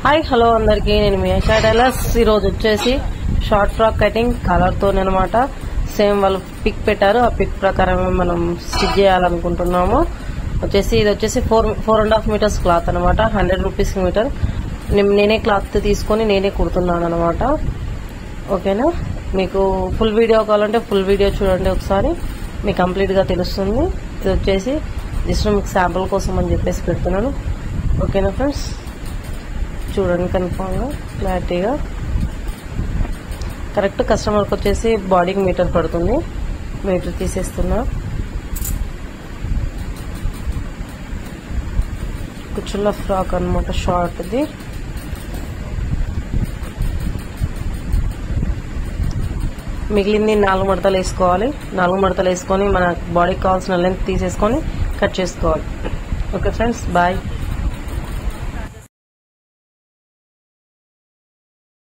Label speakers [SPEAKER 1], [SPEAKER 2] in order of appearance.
[SPEAKER 1] Hi hello అందరికి, నేను మీ ASHA tailors. ఈరోజు వచ్చేసి షార్ట్ ఫ్రాక్ కటింగ్ కలర్ తోనమాట. సేమ్ వాళ్ళు పిక్ పెట్టారు, ఆ పిక్ ప్రకారం మనం స్టిచ్ చేయాలనుకుంటున్నాము. ఇది వచ్చేసి 4.5 మీటర్స్ క్లాత్ అనమాట. 100 రూపీస్ మీటర్. నేనే క్లాత్ తీసుకొని నేనే కుడుతున్నాను అనమాట. ఓకేనా, మీకు ఫుల్ వీడియో కావాలంటే ఫుల్ వీడియో చూడండి ఒకసారి, మీకు కంప్లీట్ గా తెలుస్తుంది. ఇది వచ్చేసి జస్ట్ మీకు శాంపుల్ కోసం అని చెప్పేసి పెడుతున్నాను. ఓకేనా ఫ్రెండ్స్, చూడండి కన్ఫామ్ గా క్లారిటీగా. కరెక్ట్ కస్టమర్కి వచ్చేసి బాడీకి మీటర్ పడుతుంది. మీటర్ తీసేస్తున్నా. కుచ్చుల ఫ్రాక్ అనమాట, షార్ట్ది. మిగిలింది 4 మడతలు వేసుకోవాలి. 4 మడతలు వేసుకొని మన బాడీకి కావాల్సిన లెంత్ తీసేసుకొని కట్ చేసుకోవాలి. Okay friends, bye.